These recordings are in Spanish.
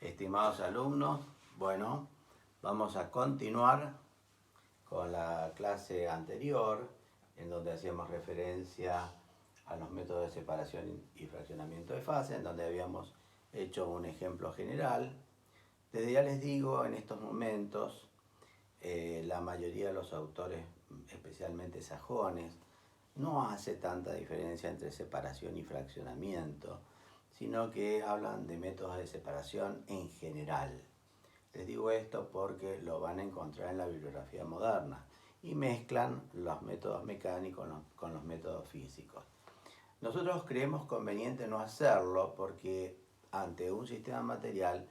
Estimados alumnos, bueno, vamos a continuar con la clase anterior, en donde hacíamos referencia a los métodos de separación y fraccionamiento de fase, en donde habíamos hecho un ejemplo general. Desde ya les digo, en estos momentos, la mayoría de los autores, especialmente sajones, no hace tanta diferencia entre separación y fraccionamiento, sino que hablan de métodos de separación en general. Les digo esto porque lo van a encontrar en la bibliografía moderna y mezclan los métodos mecánicos con los métodos físicos. Nosotros creemos conveniente no hacerlo porque ante un sistema material,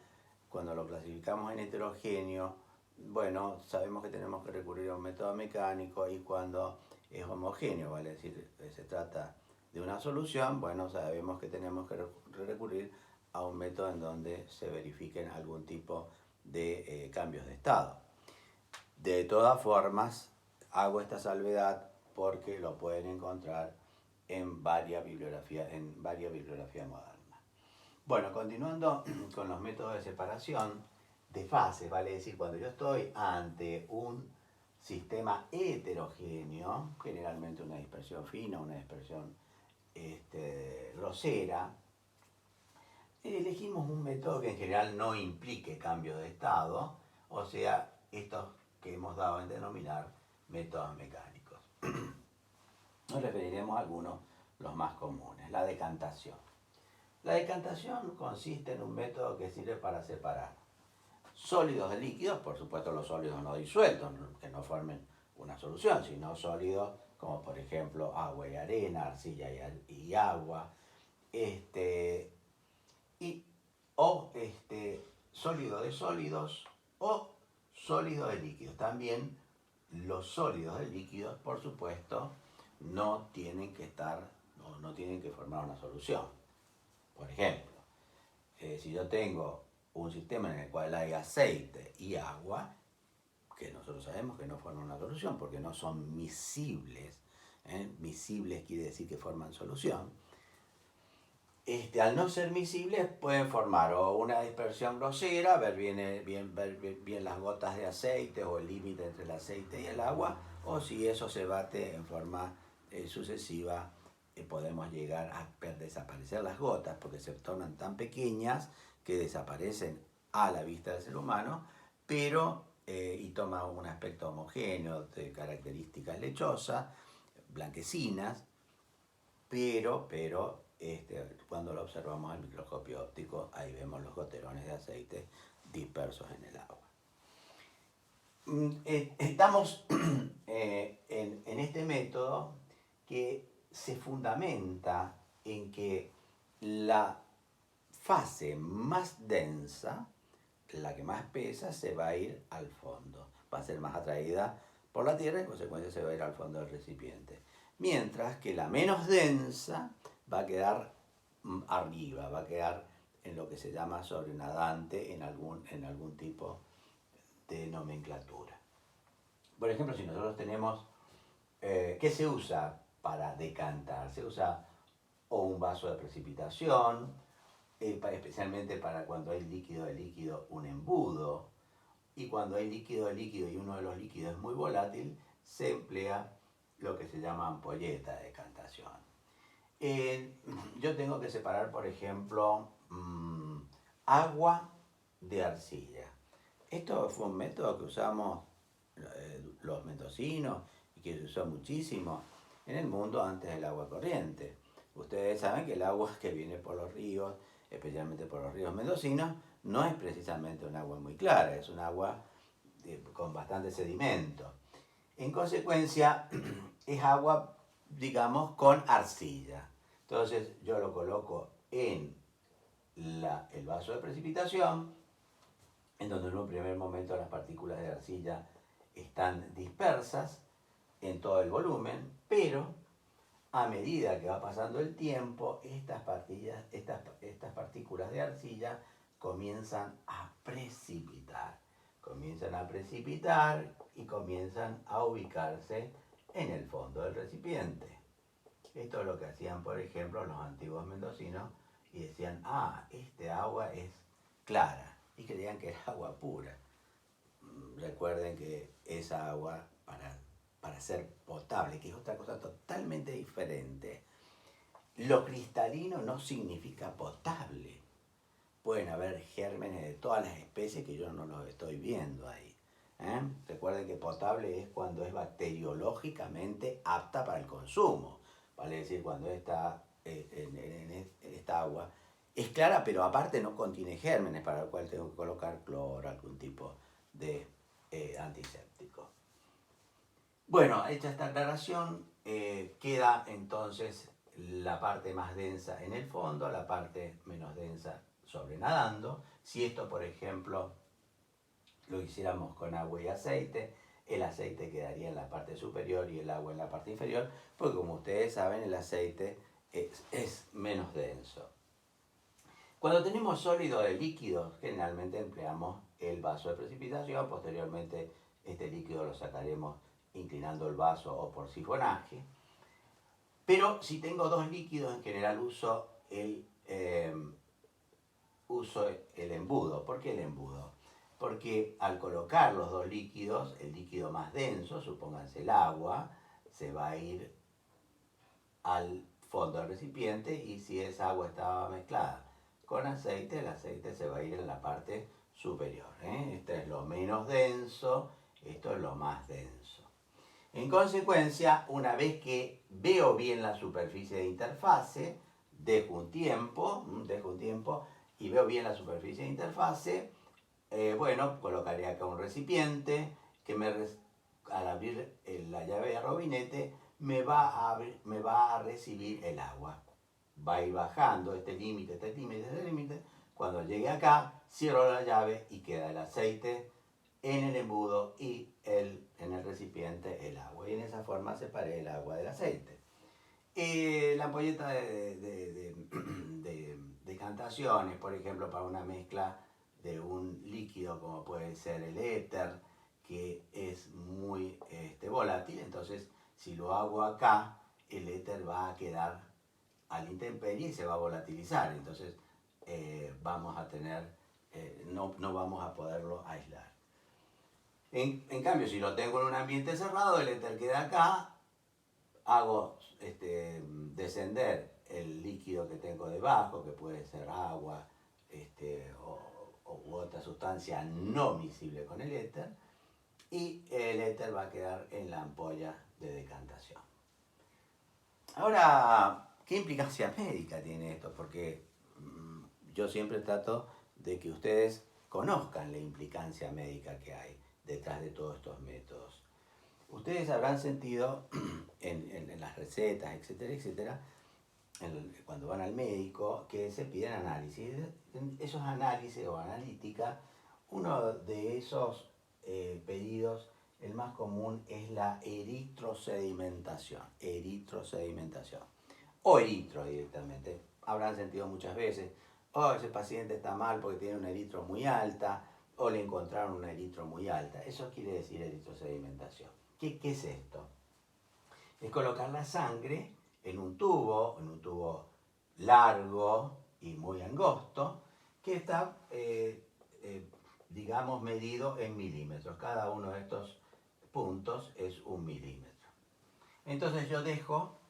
cuando lo clasificamos en heterogéneo, bueno, sabemos que tenemos que recurrir a un método mecánico, y cuando es homogéneo, vale decir, se trata de una solución, bueno, sabemos que tenemos que recurrir a un método en donde se verifiquen algún tipo de cambios de estado. De todas formas, hago esta salvedad porque lo pueden encontrar en varias bibliografías modernas. Bueno, continuando con los métodos de separación de fases, vale decir, cuando yo estoy ante un sistema heterogéneo, generalmente una dispersión fina, una dispersión grosera, elegimos un método que en general no implique cambio de estado, o sea, estos que hemos dado en denominar métodos mecánicos. Nos referiremos a algunos, los más comunes. La decantación. La decantación consiste en un método que sirve para separar sólidos de líquidos, por supuesto los sólidos no disueltos, que no formen una solución, sino sólidos como por ejemplo agua y arena, arcilla y agua, sólido de sólidos o sólido de líquidos. También los sólidos de líquidos, por supuesto, no tienen que formar una solución. Por ejemplo, si yo tengo un sistema en el cual hay aceite y agua, que nosotros sabemos que no forman una solución porque no son miscibles, miscibles quiere decir que forman solución, al no ser miscibles pueden formar o una dispersión grosera, ver bien las gotas de aceite o el límite entre el aceite y el agua, o si eso se bate en forma sucesiva, podemos llegar a desaparecer las gotas porque se tornan tan pequeñas que desaparecen a la vista del ser humano, pero y toma un aspecto homogéneo de características lechosas, blanquecinas, pero cuando lo observamos al microscopio óptico, ahí vemos los goterones de aceite dispersos en el agua. Estamos en este método que se fundamenta en que la fase más densa, la que más pesa, se va a ir al fondo, va a ser más atraída por la tierra y en consecuencia se va a ir al fondo del recipiente. Mientras que la menos densa va a quedar arriba, va a quedar en lo que se llama sobrenadante en algún tipo de nomenclatura. Por ejemplo, si nosotros tenemos, ¿qué se usa para decantar? Se usa o un vaso de precipitación, especialmente para cuando hay líquido de líquido, un embudo, y cuando hay líquido de líquido y uno de los líquidos es muy volátil, se emplea lo que se llama ampolleta de decantación. Yo tengo que separar, por ejemplo, agua de arcilla. Esto fue un método que usamos los mendocinos y que se usó muchísimo en el mundo antes del agua corriente. Ustedes saben que el agua que viene por los ríos, especialmente por los ríos mendocinos, no es precisamente un agua muy clara, es un agua con bastante sedimento. En consecuencia, es agua, digamos, con arcilla. Entonces yo lo coloco en el vaso de precipitación, en donde en un primer momento las partículas de arcilla están dispersas en todo el volumen, pero a medida que va pasando el tiempo, estas partículas de arcilla comienzan a precipitar. Y comienzan a ubicarse en el fondo del recipiente. Esto es lo que hacían, por ejemplo, los antiguos mendocinos y decían, este agua es clara, y creían que era agua pura. Recuerden que esa agua, para ser potable, que es otra cosa totalmente diferente, lo cristalino no significa potable. Pueden haber gérmenes de todas las especies que yo no los estoy viendo ahí. Recuerden que potable es cuando es bacteriológicamente apta para el consumo. Vale decir, cuando está en esta agua es clara, pero aparte no contiene gérmenes, para lo cual tengo que colocar cloro, algún tipo de antiséptico. Bueno, hecha esta aclaración, queda entonces la parte más densa en el fondo, la parte menos densa sobrenadando. Si esto, por ejemplo, lo hiciéramos con agua y aceite, el aceite quedaría en la parte superior y el agua en la parte inferior, porque como ustedes saben, el aceite es menos denso. Cuando tenemos sólido de líquido, generalmente empleamos el vaso de precipitación. Posteriormente, este líquido lo sacaremos inclinando el vaso o por sifonaje. Pero si tengo dos líquidos, en general uso el embudo. ¿Por qué el embudo? Porque al colocar los dos líquidos, el líquido más denso, supónganse el agua, se va a ir al fondo del recipiente, y si esa agua estaba mezclada con aceite, el aceite se va a ir en la parte superior. Este es lo menos denso, esto es lo más denso. En consecuencia, una vez que veo bien la superficie de interfase, dejo un tiempo y veo bien la superficie de interfase, bueno, colocaré acá un recipiente que al abrir la llave de robinete me va a recibir el agua. Va a ir bajando este límite, este límite, este límite. Cuando llegue acá, cierro la llave y queda el aceite en el embudo y en el recipiente el agua. Y en esa forma separé el agua del aceite. La ampolleta de decantaciones, por ejemplo, para una mezcla de un líquido como puede ser el éter, que es muy volátil, entonces si lo hago acá, el éter va a quedar a la intemperie y se va a volatilizar, entonces vamos a tener, no vamos a poderlo aislar. En cambio, si lo tengo en un ambiente cerrado, el éter queda acá, hago descender el líquido que tengo debajo, que puede ser agua u otra sustancia no miscible con el éter, y el éter va a quedar en la ampolla de decantación. Ahora, ¿qué implicancia médica tiene esto? Porque yo siempre trato de que ustedes conozcan la implicancia médica que hay detrás de todos estos métodos. Ustedes habrán sentido en las recetas, etcétera, etcétera, cuando van al médico, que se piden análisis. En esos análisis o analítica, uno de esos pedidos, el más común, es la eritrosedimentación. O eritro directamente. Habrán sentido muchas veces, ese paciente está mal porque tiene una eritro muy alta, o le encontraron una eritro muy alta. Eso quiere decir eritrosedimentación. ¿Qué es esto? Es colocar la sangre en un tubo largo y muy angosto, que está, digamos, medido en milímetros. Cada uno de estos puntos es 1 milímetro. Entonces yo dejo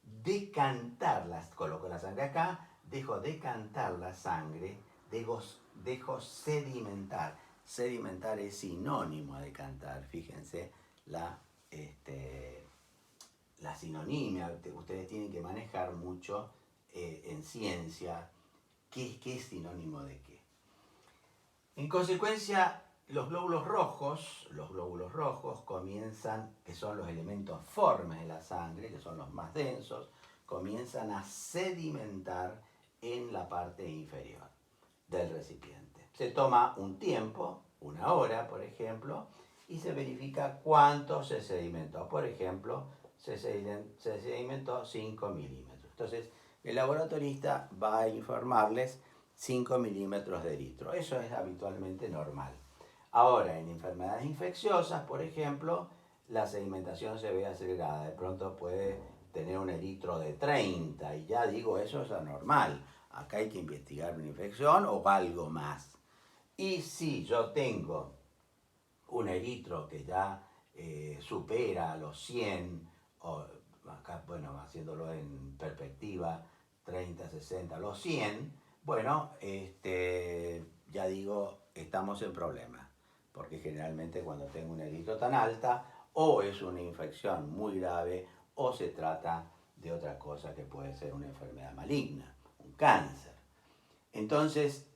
decantar, coloco la sangre acá, dejo decantar la sangre, dejo sedimentar. Sedimentar es sinónimo a decantar, fíjense la sinonimia. Ustedes tienen que manejar mucho en ciencia qué es sinónimo de qué. En consecuencia, los glóbulos rojos comienzan, que son los elementos formes de la sangre, que son los más densos, comienzan a sedimentar en la parte inferior del recipiente. Se toma un tiempo, 1 hora, por ejemplo, y se verifica cuánto se sedimentó. Por ejemplo, se sedimentó 5 milímetros. Entonces, el laboratorista va a informarles 5 milímetros de eritro. Eso es habitualmente normal. Ahora, en enfermedades infecciosas, por ejemplo, la sedimentación se ve acelerada. De pronto puede tener un eritro de 30, y ya digo, eso es anormal. Acá hay que investigar una infección o algo más. Y si yo tengo un eritro que ya supera los 100, o acá, bueno, haciéndolo en perspectiva, 30, 60, los 100, bueno, ya digo, estamos en problemas, porque generalmente cuando tengo un eritro tan alta, o es una infección muy grave, o se trata de otra cosa que puede ser una enfermedad maligna, un cáncer. Entonces,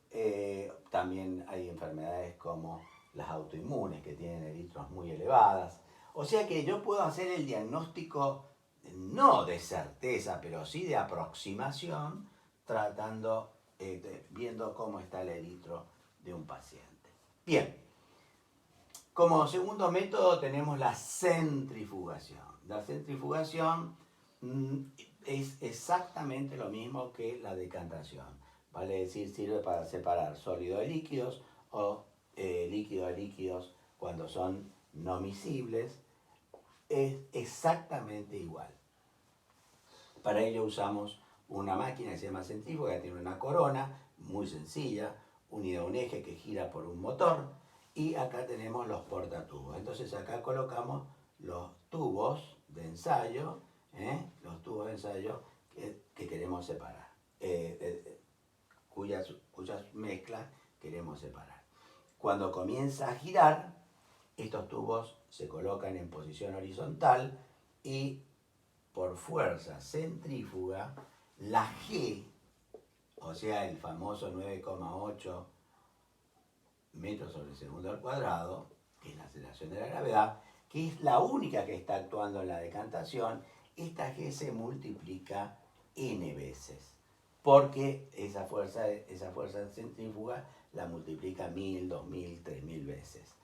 también hay enfermedades como las autoinmunes que tienen eritros muy elevadas. O sea que yo puedo hacer el diagnóstico no de certeza, pero sí de aproximación, tratando, viendo cómo está el eritro de un paciente. Bien, como segundo método tenemos la centrifugación. La centrifugación es exactamente lo mismo que la decantación. Vale decir, sirve para separar sólido de líquidos o líquido de líquidos cuando son no miscibles. Es exactamente igual. Para ello usamos una máquina que se llama centrífuga, que tiene una corona muy sencilla, unida a un eje que gira por un motor, y acá tenemos los portatubos. Entonces acá colocamos los tubos de ensayo, los tubos de ensayo que queremos separar, cuyas mezclas queremos separar. Cuando comienza a girar, estos tubos se colocan en posición horizontal y por fuerza centrífuga, la G, o sea, el famoso 9,8 metros sobre segundo al cuadrado, que es la aceleración de la gravedad, que es la única que está actuando en la decantación, esta G se multiplica n veces, porque esa fuerza centrífuga la multiplica 1000, 2000, 3000 veces.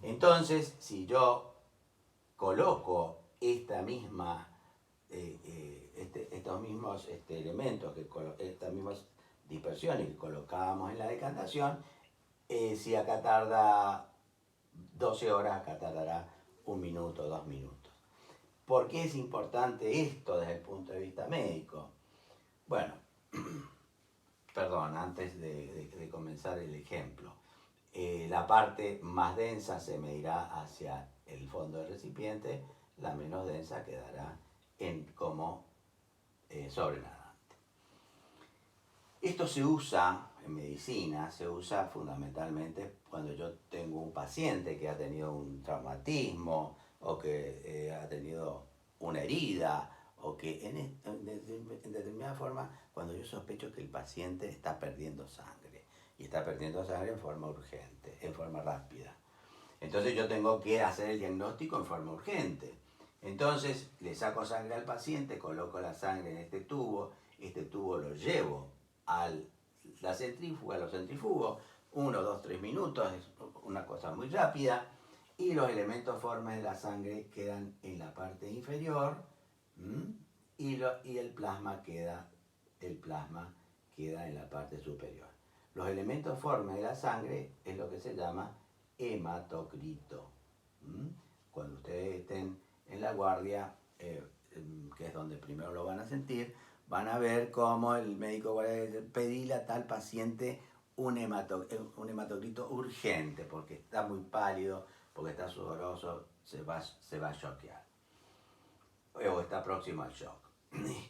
Entonces, si yo coloco esta misma estos mismos elementos, estas mismas dispersiones que colocábamos en la decantación, si acá tarda 12 horas, acá tardará 1 minuto, 2 minutos. ¿Por qué es importante esto desde el punto de vista médico? Bueno, perdón, antes de comenzar el ejemplo, la parte más densa se medirá hacia el fondo del recipiente, la menos densa quedará como sobrenadante. Esto se usa en medicina, se usa fundamentalmente cuando yo tengo un paciente que ha tenido un traumatismo o que ha tenido una herida o que en determinada forma, cuando yo sospecho que el paciente está perdiendo sangre y está perdiendo sangre en forma urgente, en forma rápida. Entonces yo tengo que hacer el diagnóstico en forma urgente. Entonces le saco sangre al paciente, coloco la sangre en este tubo lo llevo a la centrífuga, lo centrifugo, 1, 2, 3 minutos, es una cosa muy rápida, y los elementos formes de la sangre quedan en la parte inferior, y el plasma queda en la parte superior. Los elementos formes de la sangre es lo que se llama hematocrito. Cuando ustedes estén en la guardia, que es donde primero lo van a sentir, van a ver cómo el médico va a pedirle a tal paciente un hematocrito urgente, porque está muy pálido, porque está sudoroso, se va a choquear, o está próximo al shock.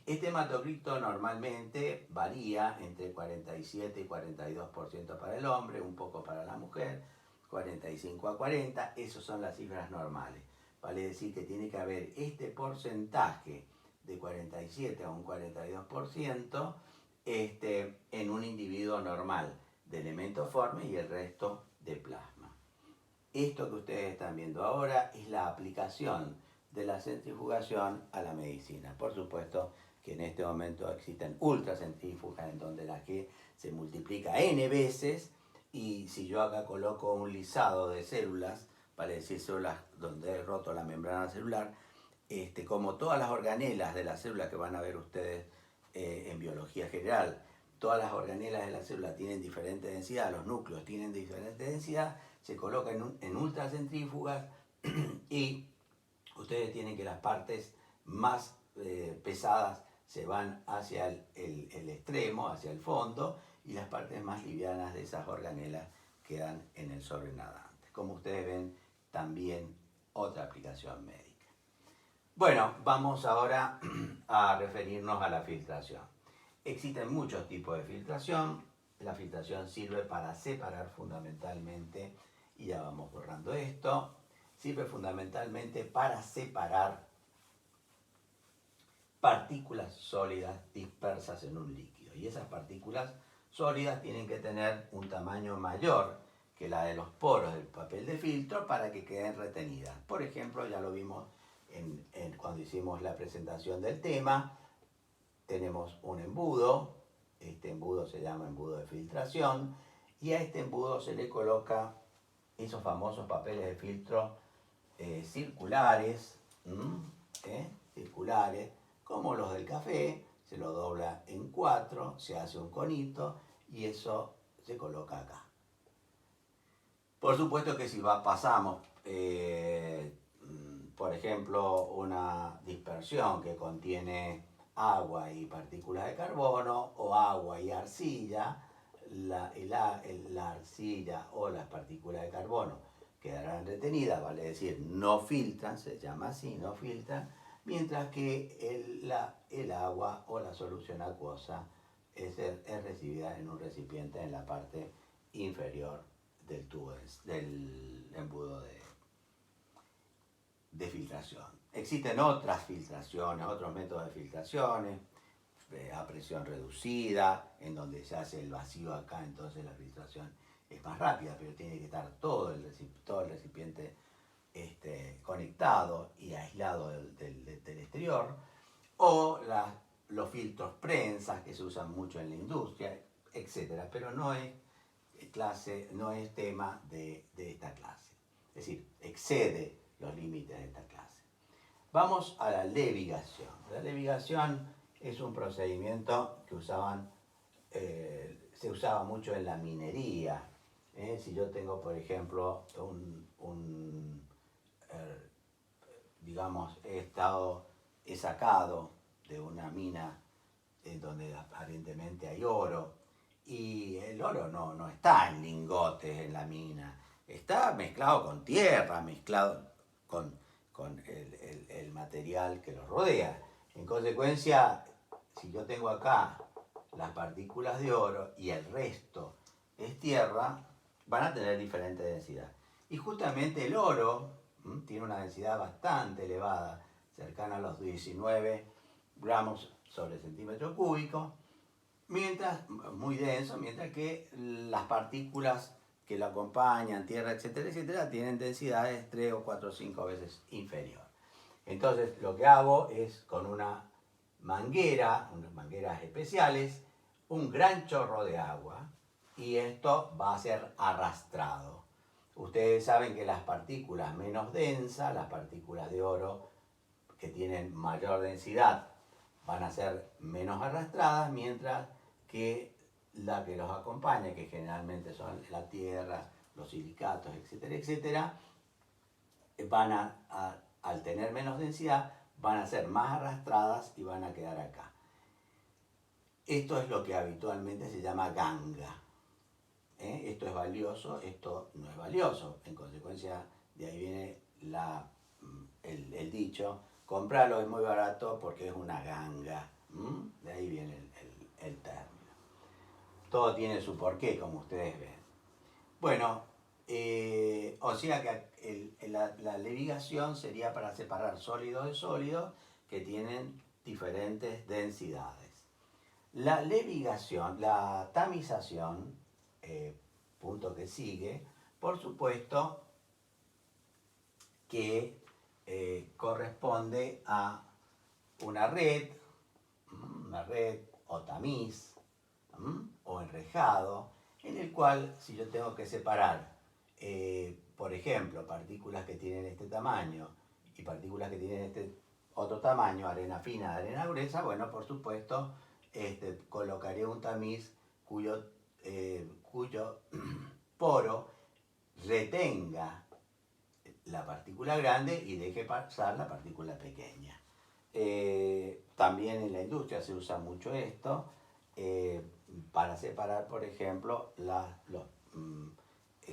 Este hematocrito normalmente varía entre 47 y 42% para el hombre, un poco para la mujer, 45 a 40, esas son las cifras normales. Vale decir que tiene que haber este porcentaje de 47 a un 42% en un individuo normal de elementos formes y el resto de plasma. Esto que ustedes están viendo ahora es la aplicación de la centrifugación a la medicina. Por supuesto que en este momento existen ultracentrífugas en donde la G se multiplica n veces, y si yo acá coloco un lisado de células, para decir células donde he roto la membrana celular, como todas las organelas de la célula que van a ver ustedes en biología general, todas las organelas de la célula tienen diferente densidad, los núcleos tienen diferente densidad, se colocan en ultracentrífugas y ustedes tienen que las partes más pesadas se van hacia el extremo, hacia el fondo, y las partes más livianas de esas organelas quedan en el sobrenadante. Como ustedes ven, también otra aplicación médica. Bueno, vamos ahora a referirnos a la filtración. Existen muchos tipos de filtración. La filtración sirve para separar fundamentalmente, y ya vamos borrando esto, sirve fundamentalmente para separar partículas sólidas dispersas en un líquido. Y esas partículas sólidas tienen que tener un tamaño mayor que la de los poros del papel de filtro para que queden retenidas. Por ejemplo, ya lo vimos cuando hicimos la presentación del tema, tenemos un embudo, este embudo se llama embudo de filtración, y a este embudo se le coloca esos famosos papeles de filtro circulares, circulares, como los del café, se lo dobla en 4, se hace un conito y eso se coloca acá. Por supuesto que si pasamos, por ejemplo, una dispersión que contiene agua y partículas de carbono, o agua y arcilla, la arcilla o las partículas de carbono quedarán retenidas, vale decir, no filtran, se llama así, no filtran, mientras que el agua o la solución acuosa es recibida en un recipiente en la parte inferior del tubo, del embudo de filtración. Existen otras filtraciones, otros métodos de filtraciones, a presión reducida, en donde se hace el vacío acá, entonces la filtración es más rápida, pero tiene que estar todo el recipiente conectado y aislado del exterior, o los filtros prensas que se usan mucho en la industria, etc. Pero no es tema de esta clase, es decir, excede los límites de esta clase. Vamos a la levigación. La levigación es un procedimiento que se usaba mucho en la minería. Si yo tengo, por ejemplo, digamos, he sacado de una mina en donde aparentemente hay oro, y el oro no está en lingotes en la mina, está mezclado con tierra, mezclado con el material que lo rodea. En consecuencia, si yo tengo acá las partículas de oro y el resto es tierra, van a tener diferente densidad. Y justamente el oro tiene una densidad bastante elevada, cercana a los 19 gramos sobre centímetro cúbico, muy denso, mientras que las partículas que lo acompañan, tierra, etcétera, etcétera, tienen densidades 3 o 4 o 5 veces inferior. Entonces lo que hago es con unas mangueras especiales, un gran chorro de agua, y esto va a ser arrastrado. Ustedes saben que las partículas menos densas, las partículas de oro que tienen mayor densidad, van a ser menos arrastradas, mientras que la que los acompaña, que generalmente son la tierra, los silicatos, etcétera, etcétera, al tener menos densidad, van a ser más arrastradas y van a quedar acá. Esto es lo que habitualmente se llama ganga. Esto es valioso, esto no es valioso. En consecuencia, de ahí viene el dicho, comprarlo es muy barato porque es una ganga. De ahí viene el término. Todo tiene su porqué, como ustedes ven. Bueno, o sea que la levigación sería para separar sólidos de sólidos que tienen diferentes densidades. La levigación, la tamización, punto que sigue, por supuesto que corresponde a una red o tamiz, o enrejado, en el cual si yo tengo que separar, por ejemplo, partículas que tienen este tamaño y partículas que tienen este otro tamaño, arena fina, arena gruesa, bueno, por supuesto, colocaré un tamiz cuyo poro retenga la partícula grande y deje pasar la partícula pequeña. También en la industria se usa mucho esto para separar, por ejemplo,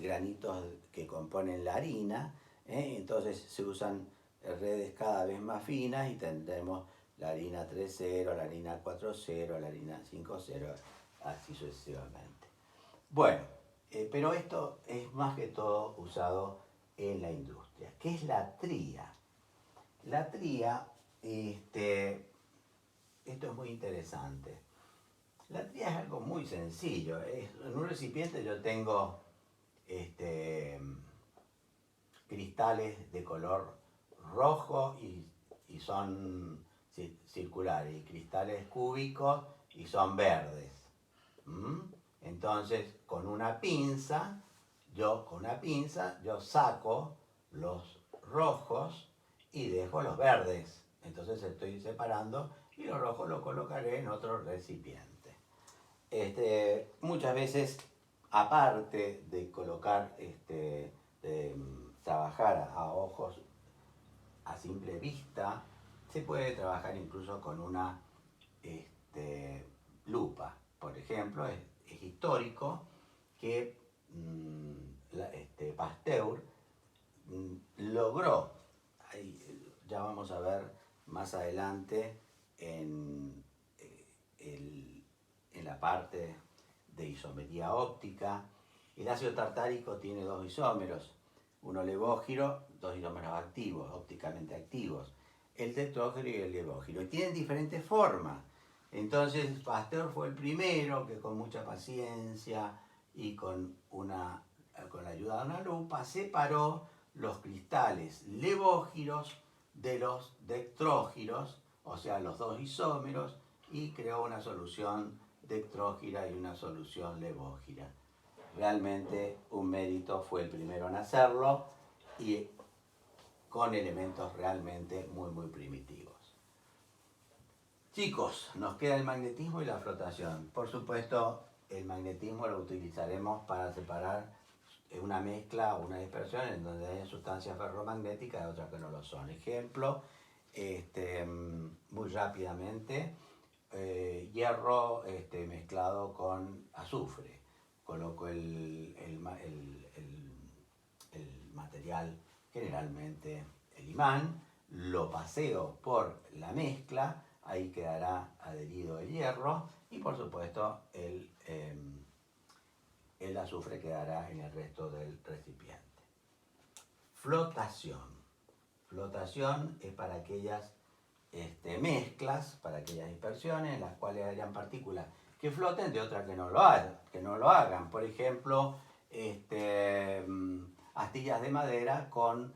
granitos que componen la harina, entonces se usan redes cada vez más finas y tendremos la harina 3,0, la harina 4,0, la harina 5,0, así sucesivamente. Bueno, pero esto es más que todo usado en la industria. ¿Qué es la tría? La tría, esto es muy interesante. La tría es algo muy sencillo. En un recipiente yo tengo cristales de color rojo y son circulares, y cristales cúbicos y son verdes. Entonces, con una pinza, yo saco los rojos y dejo los verdes. Entonces estoy separando y los rojos los colocaré en otro recipiente. Muchas veces, aparte de colocar, de trabajar a ojos, a simple vista, se puede trabajar incluso con una lupa. Por ejemplo, es histórico que Pasteur logró, ya vamos a ver más adelante en la parte de isomería óptica, el ácido tartárico tiene dos isómeros, uno levógiro, dos isómeros activos, ópticamente activos, el tetrógiro y el levógiro, y tienen diferentes formas. Entonces Pasteur fue el primero que con mucha paciencia y con la ayuda de una lupa separó los cristales levógiros de los dectrógiros, o sea, los dos isómeros, y creó una solución dectrógira y una solución levógira. Realmente un mérito, fue el primero en hacerlo y con elementos realmente muy muy primitivos. Chicos, nos queda el magnetismo y la flotación. Por supuesto, el magnetismo lo utilizaremos para separar una mezcla o una dispersión en donde hay sustancias ferromagnéticas y otras que no lo son. Ejemplo, muy rápidamente, hierro mezclado con azufre. Coloco el material, generalmente el imán, lo paseo por la mezcla, ahí quedará adherido el hierro y por supuesto el azufre quedará en el resto del recipiente. Flotación. Flotación es para aquellas mezclas, para aquellas dispersiones en las cuales hayan partículas que floten de otras que no lo hagan. Por ejemplo, astillas de madera con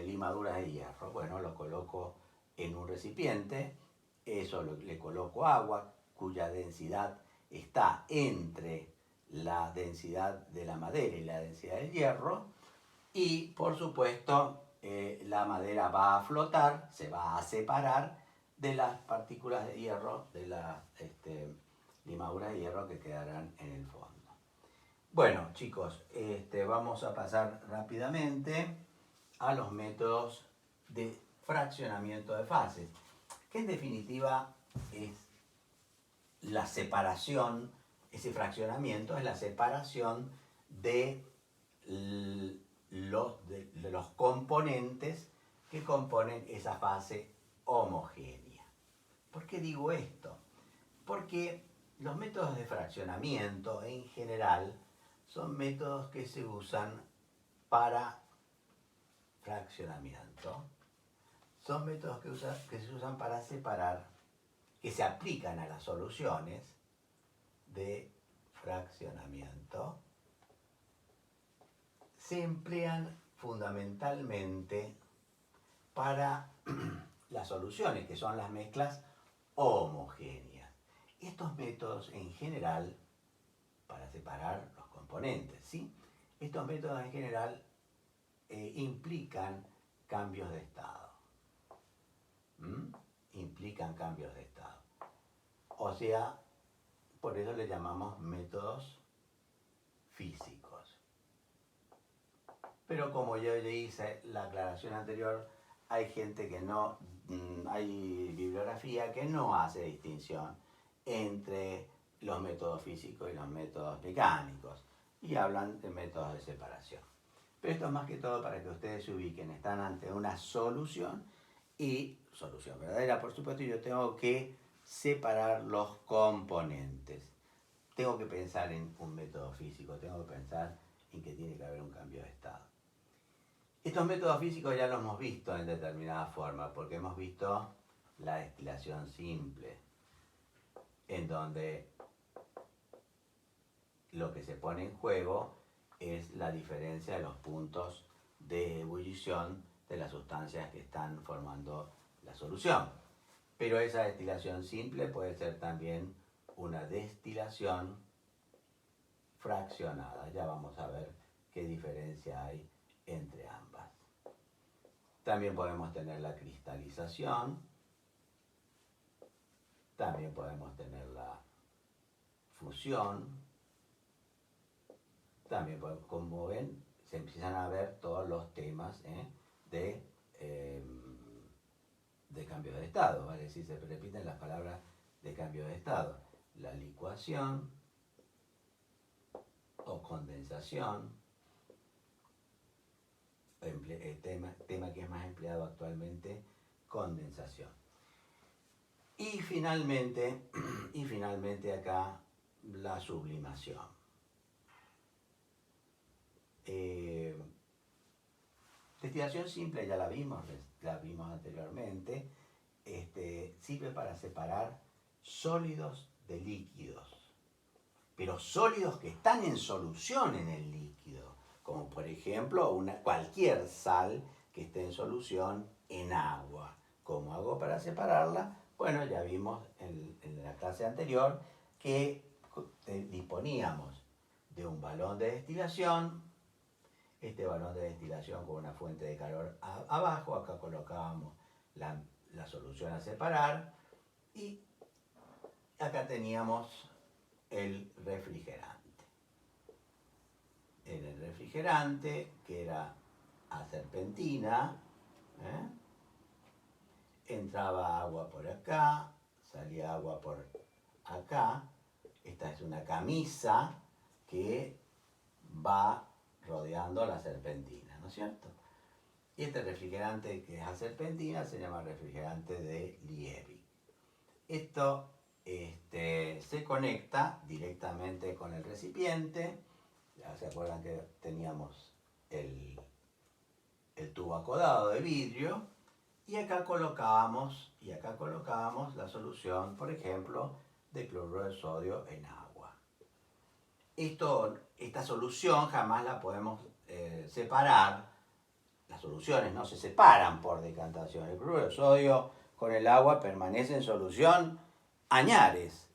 limaduras de hierro. Bueno, lo coloco en un recipiente, eso le coloco agua cuya densidad está entre la densidad de la madera y la densidad del hierro, y por supuesto la madera va a flotar, se va a separar de las partículas de hierro, de las limaduras de hierro que quedarán en el fondo. Bueno, chicos, vamos a pasar rápidamente a los métodos de fraccionamiento de fases, que en definitiva es la separación, ese fraccionamiento es la separación de los componentes que componen esa fase homogénea. ¿Por qué digo esto? Porque los métodos de fraccionamiento en general son métodos que se usan para fraccionamiento. Son métodos que se usan para separar, que se aplican a las soluciones de fraccionamiento. Se emplean fundamentalmente para las soluciones, que son las mezclas homogéneas. Estos métodos en general, para separar los componentes, ¿sí? Estos métodos en general implican cambios de estado. Implican cambios de estado. O sea, por eso le llamamos métodos físicos. Pero como yo ya hice la aclaración anterior, hay gente que no, hay bibliografía que no hace distinción entre los métodos físicos y los métodos mecánicos. y hablan de métodos de separación. Pero esto es más que todo para que ustedes se ubiquen, están ante una solución y solución verdadera, por supuesto, y yo tengo que separar los componentes. Tengo que pensar en un método físico, tengo que pensar en que tiene que haber un cambio de estado. Estos métodos físicos ya los hemos visto en determinada forma, porque hemos visto la destilación simple, en donde lo que se pone en juego es la diferencia de los puntos de ebullición de las sustancias que están formando la solución. Pero esa destilación simple puede ser también una destilación fraccionada. Ya vamos a ver qué diferencia hay entre ambas. También podemos tener la cristalización, también podemos tener la fusión, también, como ven, se empiezan a ver todos los temas de cambio de estado, ¿vale? Si se repiten las palabras de cambio de estado. La licuación o condensación, el tema que es más empleado actualmente, condensación. Y finalmente acá la sublimación. Destilación simple ya la vimos anteriormente, sirve para separar sólidos de líquidos, pero sólidos que están en solución en el líquido, como por ejemplo cualquier sal que esté en solución en agua. ¿Cómo hago para separarla? Bueno, ya vimos en la clase anterior que disponíamos de un balón de destilación. Este balón de destilación con una fuente de calor abajo, acá colocábamos la solución a separar y acá teníamos el refrigerante. En el refrigerante, que era a serpentina, entraba agua por acá, salía agua por acá. Esta es una camisa que va rodeando la serpentina, ¿no es cierto? Y este refrigerante que es a serpentina se llama refrigerante de Liebig. Esto se conecta directamente con el recipiente. Ya se acuerdan que teníamos el tubo acodado de vidrio y acá colocábamos la solución, por ejemplo, de cloruro de sodio en agua. Esta solución jamás la podemos separar. Las soluciones no se separan por decantación. El cloruro de sodio con el agua permanece en solución añares.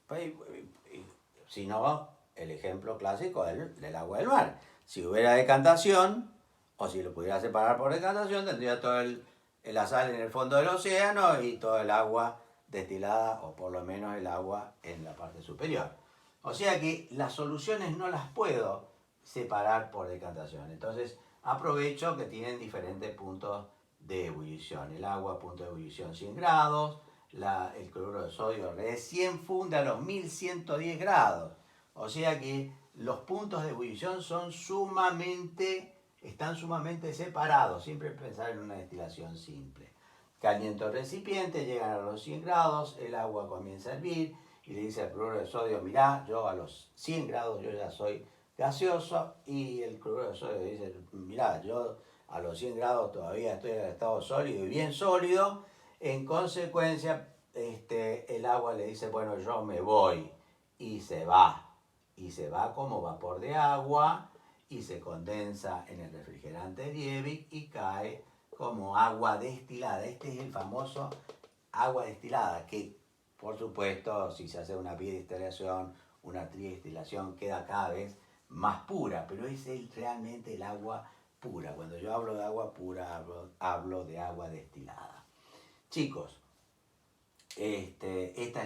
Si no, el ejemplo clásico del agua del mar. Si hubiera decantación, o si lo pudiera separar por decantación, tendría todo la sal en el fondo del océano y todo el agua destilada, o por lo menos el agua en la parte superior. O sea que las soluciones no las puedo separar por decantación. Entonces aprovecho que tienen diferentes puntos de ebullición. El agua, punto de ebullición 100 grados. El cloruro de sodio recién funde a los 1110 grados. O sea que los puntos de ebullición están sumamente separados. Siempre pensar en una destilación simple. Caliento el recipiente, llegan a los 100 grados, el agua comienza a hervir y le dice al cloruro de sodio, mirá, yo a los 100 grados yo ya soy gaseoso, y el cloruro de sodio dice, mirá, yo a los 100 grados todavía estoy en el estado sólido y bien sólido. En consecuencia, el agua le dice, bueno, yo me voy, y se va como vapor de agua y se condensa en el refrigerante Liebig y cae como agua destilada. Este es el famoso agua destilada, que por supuesto si se hace una bidestilación, una tridestilación, queda cada vez más pura, pero es realmente el agua pura. Cuando yo hablo de agua pura, hablo de agua destilada. Chicos, esta es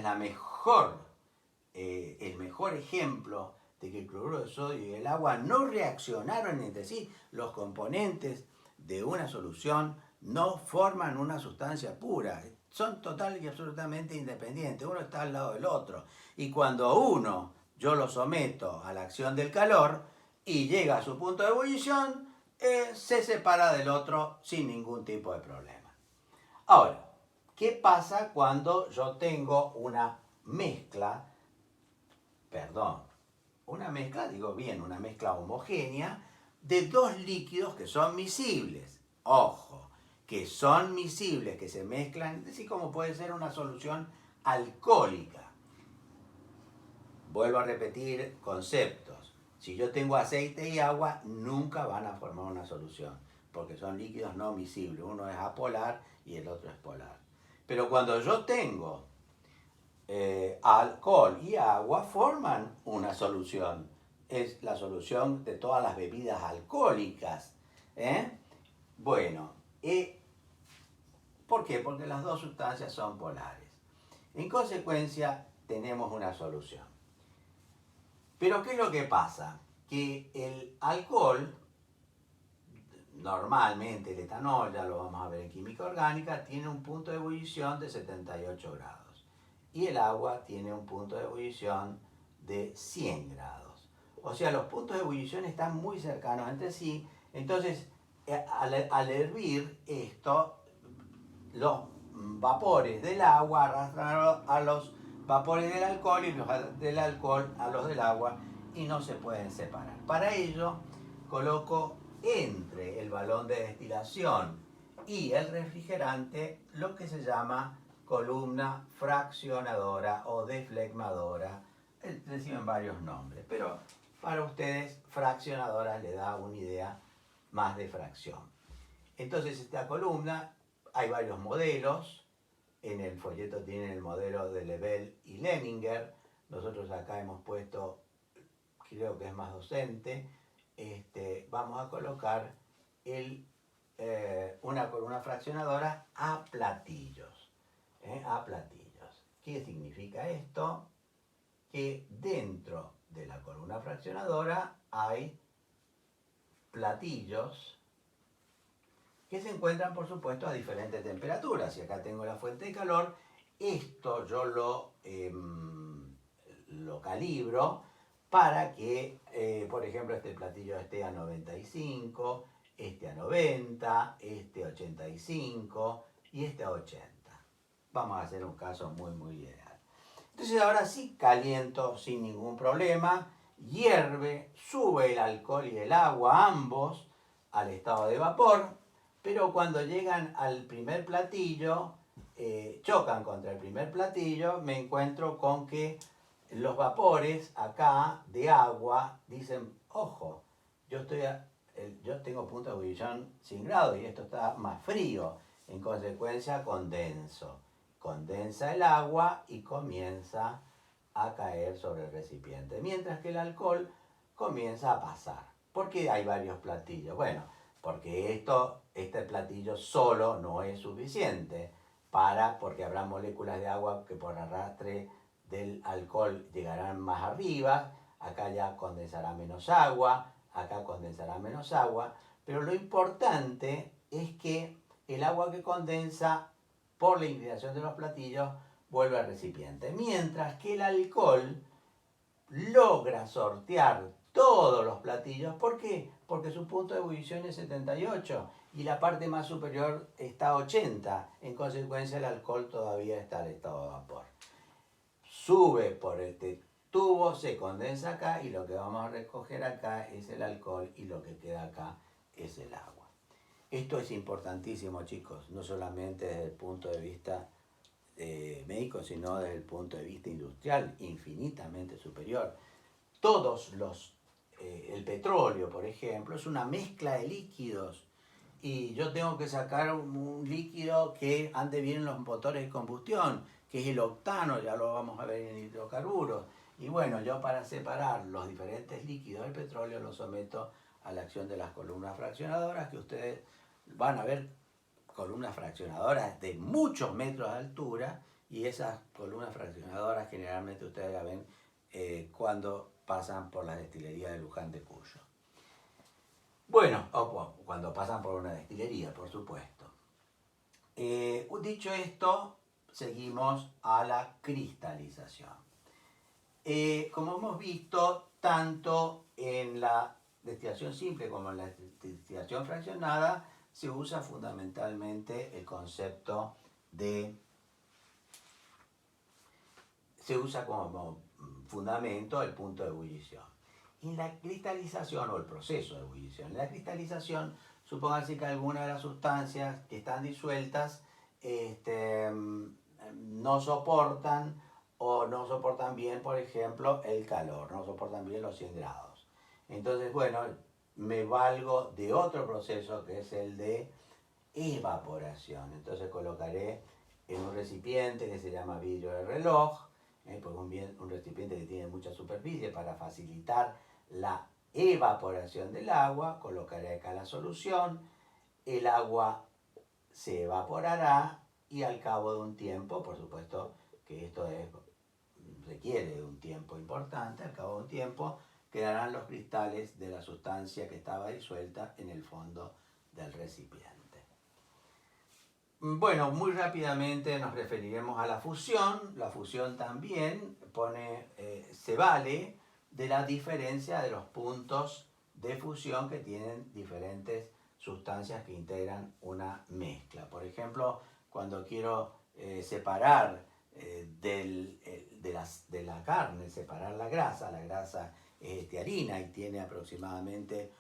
el mejor ejemplo de que el cloruro de sodio y el agua no reaccionaron entre sí. Los componentes de una solución no forman una sustancia pura, son total y absolutamente independientes, uno está al lado del otro. Y cuando yo lo someto a la acción del calor, y llega a su punto de ebullición, se separa del otro sin ningún tipo de problema. Ahora, ¿qué pasa cuando yo tengo una mezcla, una mezcla homogénea de dos líquidos que son miscibles? Ojo, que son miscibles, que se mezclan, así como puede ser una solución alcohólica. Vuelvo a repetir conceptos. Si yo tengo aceite y agua, nunca van a formar una solución, porque son líquidos no miscibles. Uno es apolar y el otro es polar. Pero cuando yo tengo alcohol y agua, forman una solución. Es la solución de todas las bebidas alcohólicas. Bueno, ¿por qué? Porque las dos sustancias son polares. En consecuencia, tenemos una solución. Pero ¿qué es lo que pasa? Que el alcohol, normalmente el etanol, ya lo vamos a ver en química orgánica, tiene un punto de ebullición de 78 grados. Y el agua tiene un punto de ebullición de 100 grados. O sea, los puntos de ebullición están muy cercanos entre sí. Entonces, al hervir esto, los vapores del agua arrastran a los vapores del alcohol y los del alcohol a los del agua y no se pueden separar. Para ello coloco entre el balón de destilación y el refrigerante lo que se llama columna fraccionadora o deflegmadora. Reciben varios nombres, pero para ustedes fraccionadora le da una idea más de fracción. Entonces esta columna, hay varios modelos. En el folleto tienen el modelo de Lebel y Leninger. Nosotros acá hemos puesto, creo que es más docente, vamos a colocar una columna fraccionadora a platillos. A platillos. ¿Qué significa esto? Que dentro de la columna fraccionadora hay platillos que se encuentran, por supuesto, a diferentes temperaturas. Y acá tengo la fuente de calor. Esto yo lo calibro para que, por ejemplo, este platillo esté a 95, este a 90, este a 85 y este a 80. Vamos a hacer un caso muy, muy ideal. Entonces ahora sí caliento sin ningún problema, hierve, sube el alcohol y el agua, ambos, al estado de vapor. Pero cuando llegan al primer platillo, chocan contra el primer platillo, me encuentro con que los vapores acá de agua dicen, ojo, yo tengo punto de ebullición 100 grados y esto está más frío. En consecuencia condenso. Condensa el agua y comienza a caer sobre el recipiente. Mientras que el alcohol comienza a pasar. ¿Por qué hay varios platillos? Bueno, porque este platillo solo no es suficiente porque habrá moléculas de agua que por arrastre del alcohol llegarán más arriba, acá ya condensará menos agua, acá condensará menos agua, pero lo importante es que el agua que condensa por la inclinación de los platillos vuelve al recipiente, mientras que el alcohol logra sortear todos los platillos. ¿Por qué? Porque su punto de ebullición es 78 y la parte más superior está a 80. En consecuencia, el alcohol todavía está en estado de vapor. Sube por este tubo, se condensa acá y lo que vamos a recoger acá es el alcohol y lo que queda acá es el agua. Esto es importantísimo, chicos, no solamente desde el punto de vista médico, sino desde el punto de vista industrial, infinitamente superior. El petróleo, por ejemplo, es una mezcla de líquidos y yo tengo que sacar un líquido que ande bien en los motores de combustión, que es el octano, ya lo vamos a ver en hidrocarburos. Y bueno, yo para separar los diferentes líquidos del petróleo los someto a la acción de las columnas fraccionadoras, que ustedes van a ver columnas fraccionadoras de muchos metros de altura, y esas columnas fraccionadoras generalmente ustedes las ven cuando pasan por la destilería de Luján de Cuyo. Bueno, o cuando pasan por una destilería, por supuesto. Dicho esto, seguimos a la cristalización. Como hemos visto, tanto en la destilación simple como en la destilación fraccionada, se usa fundamentalmente el concepto se usa como fundamento el punto de ebullición. En la cristalización o el proceso de ebullición, en la cristalización, supóngase que alguna de las sustancias que están disueltas no soportan o no soportan bien, por ejemplo, el calor, no soportan bien los 100 grados. Entonces, bueno, me valgo de otro proceso que es el de evaporación. Entonces colocaré en un recipiente que se llama vidrio de reloj, pues un recipiente que tiene mucha superficie para facilitar la evaporación del agua, colocaré acá la solución, el agua se evaporará y al cabo de un tiempo, por supuesto que requiere de un tiempo importante, al cabo de un tiempo quedarán los cristales de la sustancia que estaba disuelta en el fondo del recipiente. Bueno, muy rápidamente nos referiremos a la fusión. La fusión también se vale de la diferencia de los puntos de fusión que tienen diferentes sustancias que integran una mezcla. Por ejemplo, cuando quiero separar de la carne, separar la grasa es estearina y tiene aproximadamente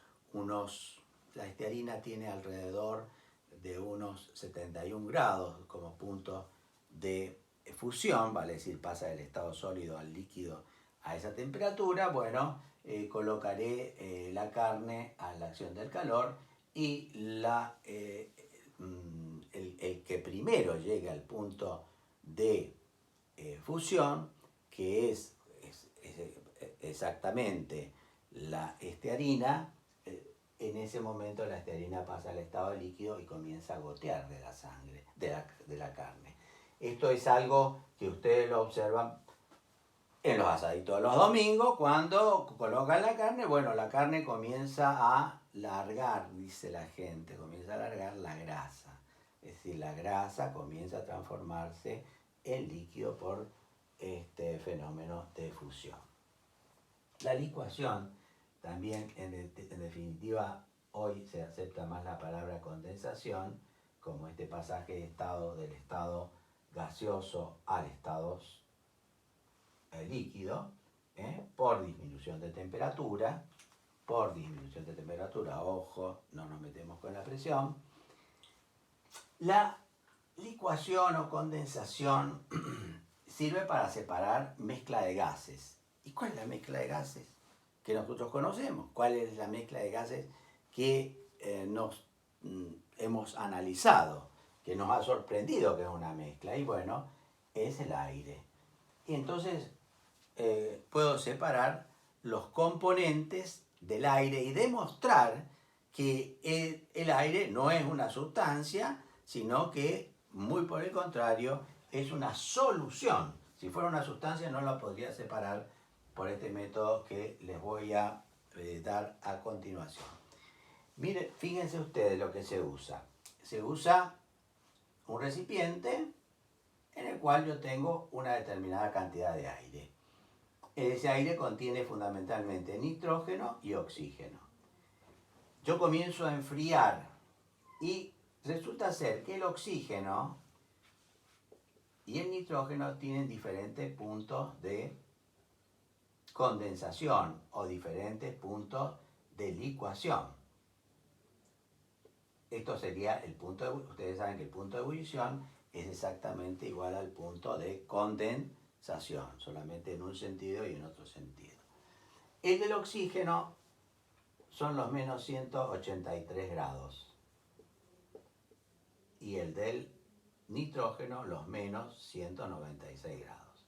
la estearina tiene alrededor de unos 71 grados como punto de fusión, vale decir, pasa del estado sólido al líquido a esa temperatura. Bueno, colocaré la carne a la acción del calor y el que primero llegue al punto de fusión, que es exactamente la estearina, en ese momento la estearina pasa al estado líquido y comienza a gotear de la sangre, de la carne. Esto es algo que ustedes lo observan en los asaditos de los domingos, cuando colocan la carne, bueno, la carne comienza a largar, dice la gente, comienza a largar la grasa. Es decir, la grasa comienza a transformarse en líquido por este fenómeno de fusión. La licuación también, en definitiva, hoy se acepta más la palabra condensación, como este pasaje del estado gaseoso al estado líquido, por disminución de temperatura, ojo, no nos metemos con la presión. La licuación o condensación sirve para separar mezcla de gases. ¿Y cuál es la mezcla de gases que nosotros conocemos? ¿Cuál es la mezcla de gases que hemos analizado, que nos ha sorprendido que es una mezcla? Y bueno, es el aire. Y entonces puedo separar los componentes del aire y demostrar que el aire no es una sustancia, sino que, muy por el contrario, es una solución. Si fuera una sustancia no la podría separar por este método que les voy a dar a continuación. Miren, fíjense ustedes lo que se usa. Se usa un recipiente en el cual yo tengo una determinada cantidad de aire. Ese aire contiene fundamentalmente nitrógeno y oxígeno. Yo comienzo a enfriar y resulta ser que el oxígeno y el nitrógeno tienen diferentes puntos de condensación o diferentes puntos de licuación. Esto sería el punto de, ustedes saben que el punto de ebullición es exactamente igual al punto de condensación, solamente en un sentido y en otro sentido. El del oxígeno son los menos 183 grados y el del nitrógeno los menos 196 grados.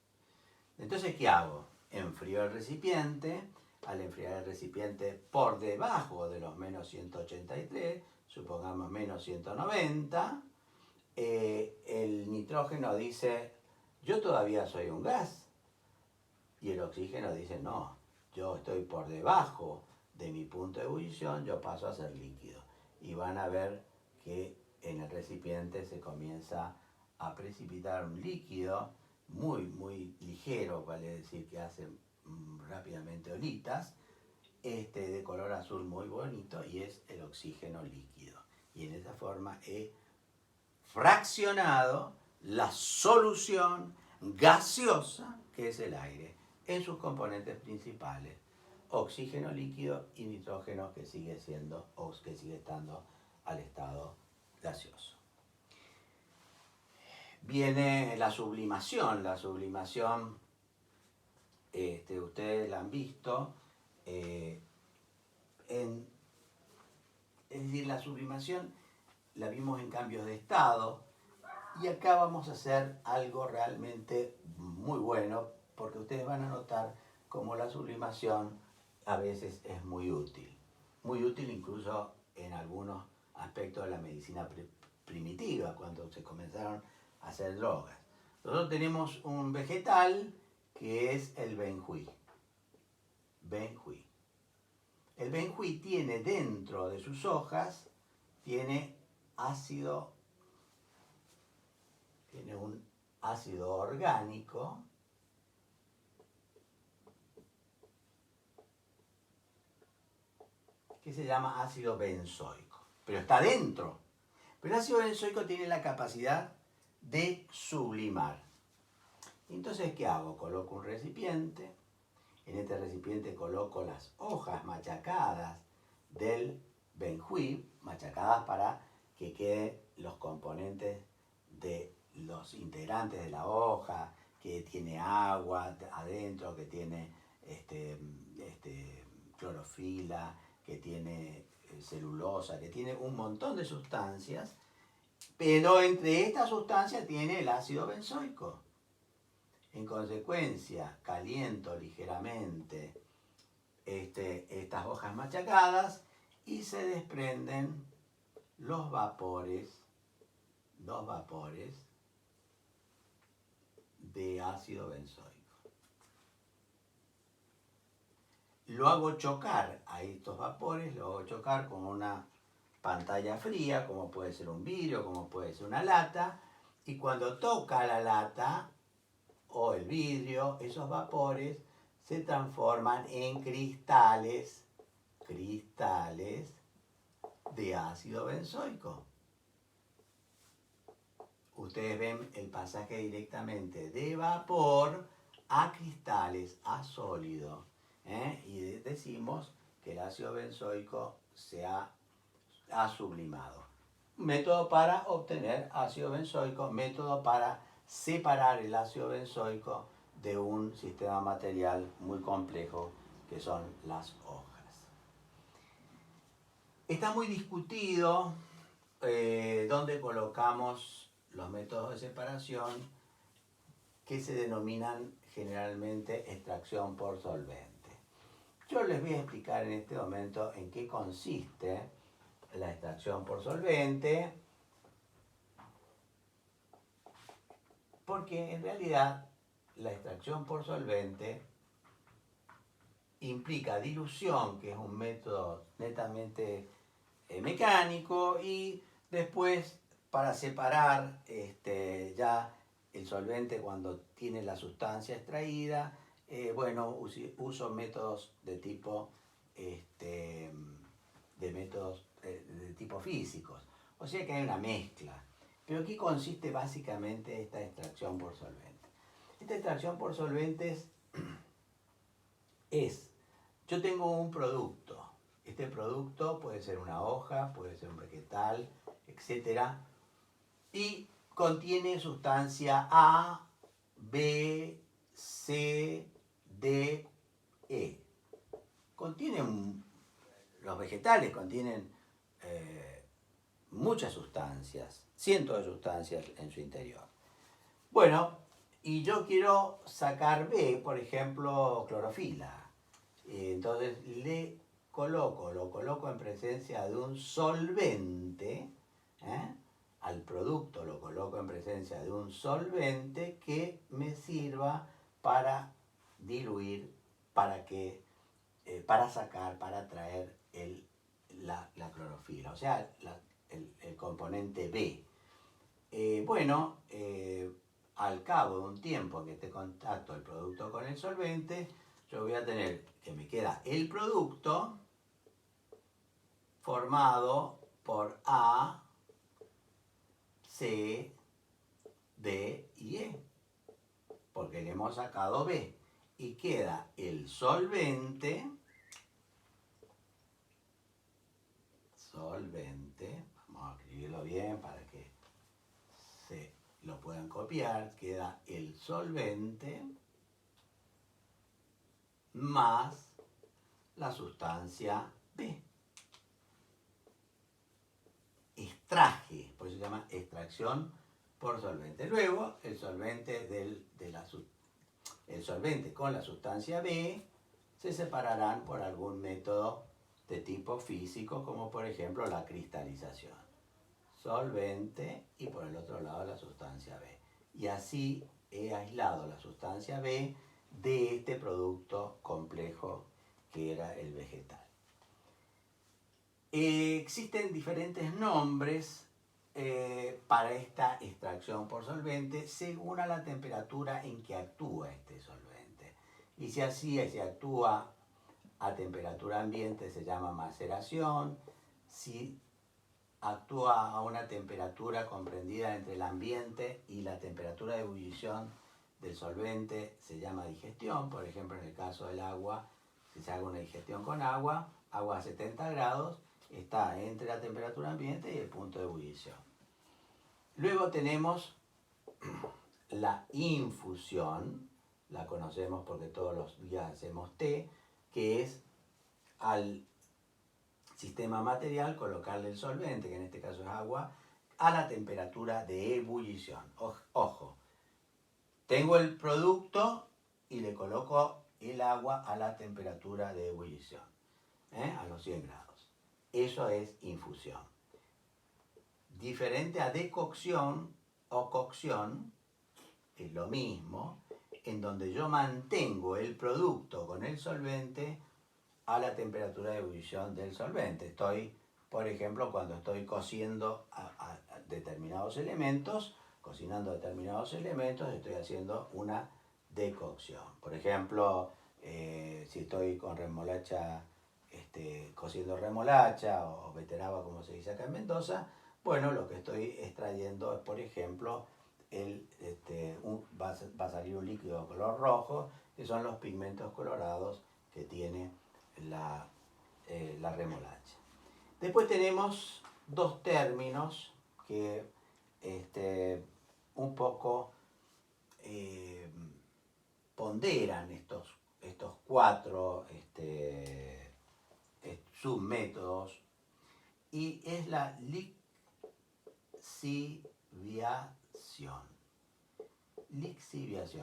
Entonces, ¿qué hago? Enfrío el recipiente. Al enfriar el recipiente por debajo de los menos 183, supongamos menos 190, el nitrógeno dice, yo todavía soy un gas. Y el oxígeno dice, no, yo estoy por debajo de mi punto de ebullición, yo paso a ser líquido. Y van a ver que en el recipiente se comienza a precipitar un líquido muy, muy ligero, vale decir que hace rápidamente olitas, de color azul muy bonito y es el oxígeno líquido. Y en esa forma he fraccionado la solución gaseosa que es el aire en sus componentes principales, oxígeno líquido y nitrógeno que sigue siendo o que sigue estando al estado gaseoso. Viene la sublimación. La sublimación, ustedes la han visto. Es decir, la sublimación la vimos en cambios de estado. Y acá vamos a hacer algo realmente muy bueno, porque ustedes van a notar cómo la sublimación a veces es muy útil. Muy útil incluso en algunos aspectos de la medicina primitiva, cuando se comenzaron a hacer drogas. Nosotros tenemos un vegetal que es el benjuí. Benjuí. El benjuí tiene dentro de sus hojas, tiene un ácido orgánico que se llama ácido benzoico, pero está dentro. Pero el ácido benzoico tiene la capacidad de sublimar. Entonces, ¿qué hago? Coloco un recipiente, en este recipiente coloco las hojas machacadas del benjuí, machacadas para que queden los componentes de los integrantes de la hoja, que tiene agua adentro, que tiene clorofila, que tiene celulosa, que tiene un montón de sustancias, pero entre estas sustancias tiene el ácido benzoico. En consecuencia, caliento ligeramente estas hojas machacadas y se desprenden los vapores de ácido benzoico. Lo hago chocar a estos vapores, lo hago chocar con una pantalla fría, como puede ser un vidrio, como puede ser una lata, y cuando toca la lata o el vidrio, esos vapores se transforman en cristales de ácido benzoico. Ustedes ven el pasaje directamente de vapor a cristales, a sólido. Y decimos que el ácido benzoico se ha sublimado. Método para obtener ácido benzoico, método para separar el ácido benzoico de un sistema material muy complejo que son las hojas. Está muy discutido dónde colocamos los métodos de separación que se denominan generalmente extracción por solvente. Yo les voy a explicar en este momento en qué consiste la extracción por solvente, porque en realidad la extracción por solvente implica dilución, que es un método netamente mecánico, y después para separar ya el solvente cuando tiene la sustancia extraída, uso métodos de tipo de tipo físicos. O sea que hay una mezcla. Pero ¿qué consiste básicamente esta extracción por solvente? Esta extracción por solventes yo tengo un producto. Este producto puede ser una hoja, puede ser un vegetal, etc. Y contiene sustancia A, B, C, D, E. Los vegetales contienen muchas sustancias, cientos de sustancias en su interior. Bueno, y yo quiero sacar B, por ejemplo, clorofila. Entonces lo coloco en presencia de un solvente, al producto lo coloco en presencia de un solvente que me sirva para diluir, para sacar, para traer la clorofila, o sea, el componente B. Al cabo de un tiempo que esté en contacto el producto con el solvente, yo voy a tener que me queda el producto formado por A, C, D y E, porque le hemos sacado B. Y queda el solvente, vamos a escribirlo bien para que se lo puedan copiar, queda el solvente más la sustancia B. Extraje, por eso se llama extracción por solvente. Luego, el solvente, el solvente con la sustancia B se separarán por algún método de tipo físico, como por ejemplo la cristalización. Solvente y por el otro lado la sustancia B. Y así he aislado la sustancia B de este producto complejo que era el vegetal. Existen diferentes nombres para esta extracción por solvente según a la temperatura en que actúa este solvente. Y si actúa a temperatura ambiente se llama maceración. Si actúa a una temperatura comprendida entre el ambiente y la temperatura de ebullición del solvente se llama digestión. Por ejemplo, en el caso del agua, si se hace una digestión con agua a 70 grados, está entre la temperatura ambiente y el punto de ebullición. Luego tenemos la infusión, la conocemos porque todos los días hacemos té, que es al sistema material colocarle el solvente, que en este caso es agua, a la temperatura de ebullición. Ojo, tengo el producto y le coloco el agua a la temperatura de ebullición, a los 100 grados. Eso es infusión. Diferente a decocción o cocción, es lo mismo, en donde yo mantengo el producto con el solvente a la temperatura de ebullición del solvente. Estoy, por ejemplo, cuando estoy cociendo determinados elementos, estoy haciendo una decocción. Por ejemplo, si estoy con remolacha, cociendo remolacha o beteraba, como se dice acá en Mendoza, bueno, lo que estoy extrayendo es, por ejemplo, va a salir un líquido de color rojo, que son los pigmentos colorados que tiene la remolacha. Después tenemos dos términos que un poco ponderan estos cuatro submétodos, y es la lixiviación.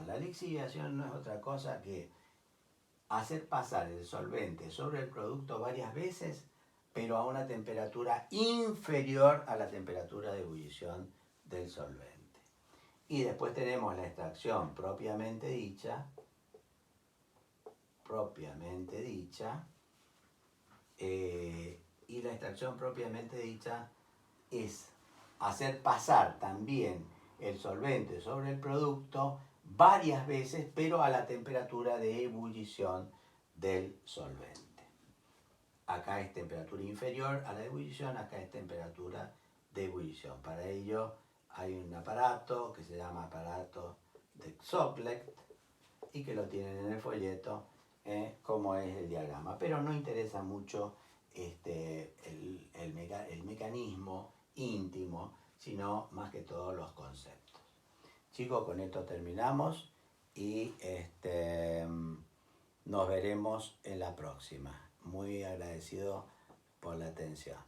La lixiviación no es otra cosa que hacer pasar el solvente sobre el producto varias veces, pero a una temperatura inferior a la temperatura de ebullición del solvente. Y después tenemos la extracción propiamente dicha, y la extracción propiamente dicha es hacer pasar también el solvente sobre el producto varias veces, pero a la temperatura de ebullición del solvente. Acá es temperatura inferior a la ebullición, acá es temperatura de ebullición. Para ello hay un aparato que se llama aparato de Szöklet y que lo tienen en el folleto, como es el diagrama. Pero no interesa mucho el mecanismo íntimo, sino más que todo los conceptos. Chicos, con esto terminamos y nos veremos en la próxima. Muy agradecido por la atención.